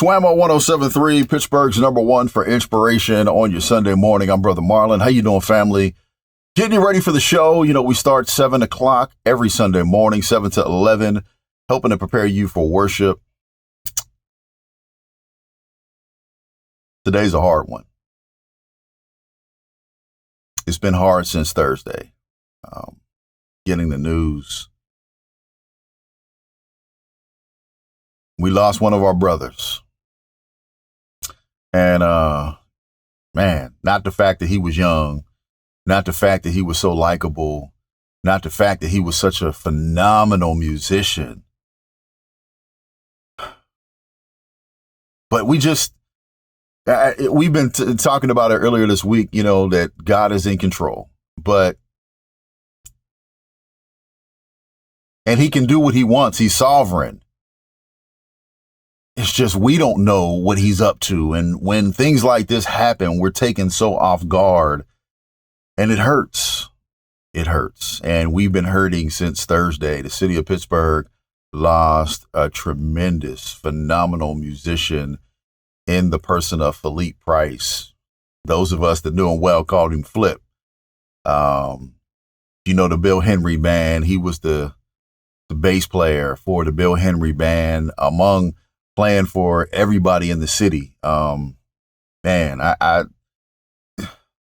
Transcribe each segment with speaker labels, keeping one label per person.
Speaker 1: WAMO 107.3, Pittsburgh's #1 for inspiration on your Sunday morning. I'm Brother Marlon. How you doing, family? Getting you ready for the show. You know, we start 7 o'clock every Sunday morning, 7 to 11, helping to prepare you for worship. Today's a hard one. It's been hard since Thursday, getting the news. We lost one of our brothers. And, man, not the fact that he was young, not the fact that he was so likable, not the fact that he was such a phenomenal musician. But we've been talking about it earlier this week, you know, that God is in control, and he can do what he wants. He's sovereign. It's just we don't know what he's up to. And when things like this happen, we're taken so off guard, and it hurts. It hurts. And we've been hurting since Thursday. The city of Pittsburgh lost a tremendous, phenomenal musician in the person of Phillip. Those of us that knew him well called him Phillip. You know, the Bill Henry Band, he was the bass player for the Bill Henry Band, playing for everybody in the city. Man, I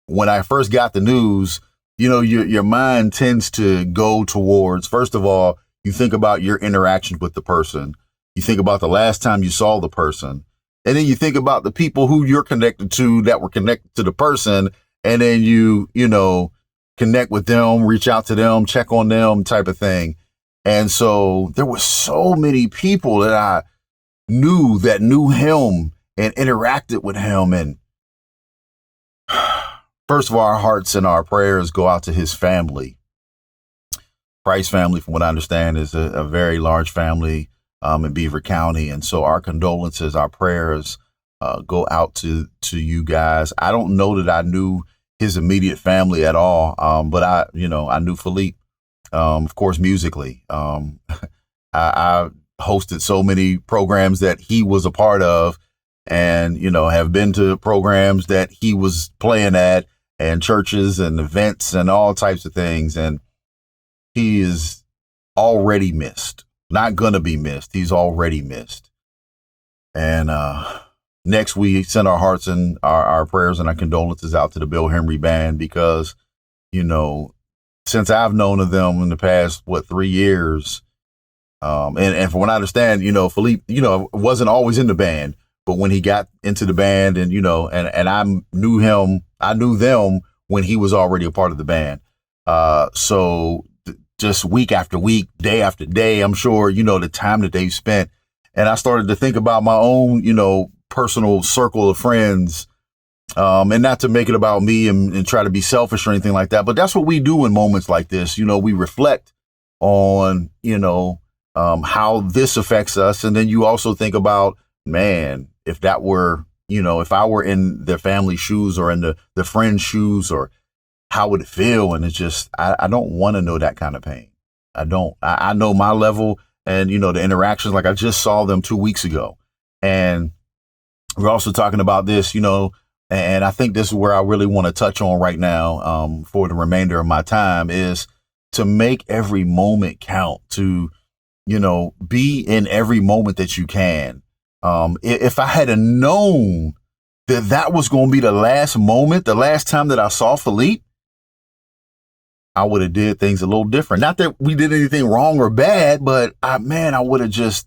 Speaker 1: when I first got the news, you know, your mind tends to go towards, first of all, you think about your interaction with the person. You think about the last time you saw the person. And then you think about the people who you're connected to that were connected to the person. And then you know, connect with them, reach out to them, check on them type of thing. And so there were so many people that I knew him and interacted with him. And first of all, our hearts and our prayers go out to his family. Price family, from what I understand, is a very large family in Beaver County. And so our condolences, our prayers go out to you guys. I don't know that I knew his immediate family at all, but I knew Phillip, of course, musically. I hosted so many programs that he was a part of, and, you know, have been to programs that he was playing at, and churches and events and all types of things. And he is already missed, not going to be missed. He's already missed. And next, we send our hearts and our prayers and our condolences out to the Bill Henry Band, because, you know, since I've known of them in the past, 3 years, and from what I understand, you know, Phillip, you know, wasn't always in the band, but when he got into the band, and, you know, and I knew them when he was already a part of the band. So just week after week, day after day, I'm sure, you know, the time that they've spent. And I started to think about my own, you know, personal circle of friends, and not to make it about me and try to be selfish or anything like that. But that's what we do in moments like this. You know, we reflect on, you know, how this affects us. And then you also think about, man, if that were, you know, if I were in their family shoes or in the friend's shoes, or how would it feel? And it's just, I don't want to know that kind of pain. I know my level, and, you know, the interactions, like I just saw them 2 weeks ago. And we're also talking about this, you know, and I think this is where I really want to touch on right now, for the remainder of my time, is to make every moment count, to, you know, be in every moment that you can. If I had known that was going to be the last moment, the last time that I saw Phillip, I would have did things a little different. Not that we did anything wrong or bad, but I would have it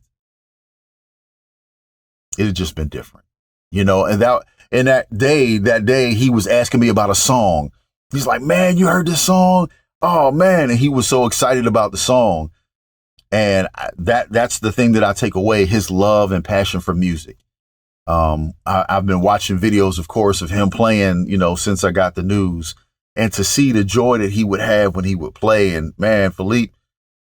Speaker 1: had just been different, you know. And that day he was asking me about a song. He's like, man, you heard this song? Oh man. And he was so excited about the song. And that's the thing that I take away, his love and passion for music. I've been watching videos, of course, of him playing, you know, since I got the news, and to see the joy that he would have when he would play. And man, Phillip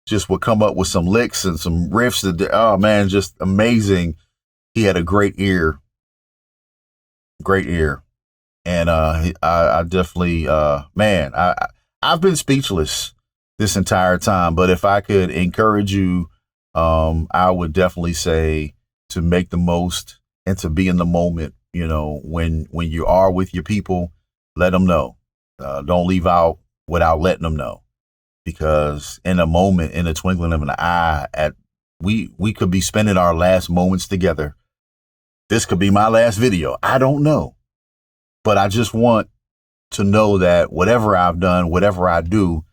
Speaker 1: just would come up with some licks and some riffs that, oh man, just amazing. He had a great ear. And I definitely, man, I've been speechless this entire time. But if I could encourage you, I would definitely say to make the most and to be in the moment. When you are with your people, let them know. Don't leave out without letting them know, because in a moment, in a twinkling of an eye, we could be spending our last moments together. This could be my last video. I don't know, but I just want to know that whatever I've done, whatever I do,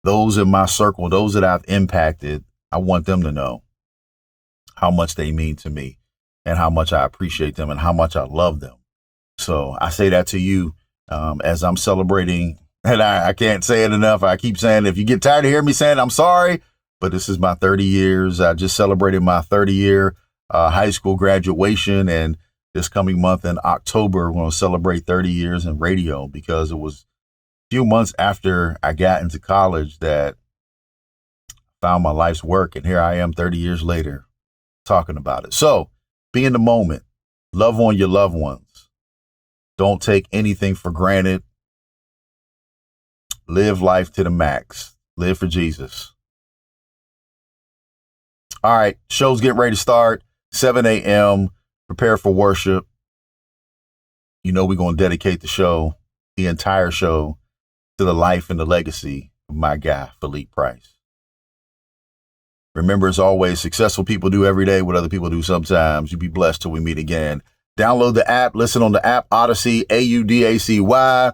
Speaker 1: those in my circle, those that I've impacted, I want them to know how much they mean to me and how much I appreciate them and how much I love them. So I say that to you as I'm celebrating, and I can't say it enough. I keep saying, if you get tired of hearing me saying, I'm sorry, but this is my 30 years. I just celebrated my 30-year high school graduation, and this coming month in October, we're going to celebrate 30 years in radio, because it was a few months after I got into college that I found my life's work, and here I am 30 years later talking about it. So be in the moment. Love on your loved ones. Don't take anything for granted. Live life to the max. Live for Jesus. All right, show's getting ready to start. 7 a.m. Prepare for worship. We're going to dedicate the entire show, to the life and the legacy of my guy, Phillip Price. Remember, as always, successful people do every day what other people do sometimes. You be blessed till we meet again. Download the app. Listen on the app, Odyssey, AUDACY.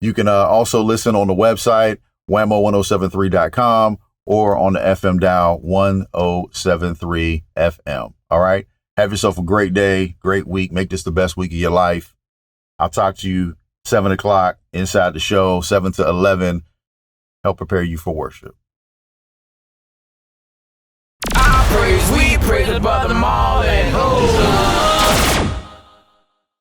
Speaker 1: You can also listen on the website, WAMO1073.com, or on the FM dial, 1073 FM. All right? Have yourself a great day, great week. Make this the best week of your life. I'll talk to you 7 o'clock inside the show, 7 to 11. Help prepare you for worship.
Speaker 2: We praise the brother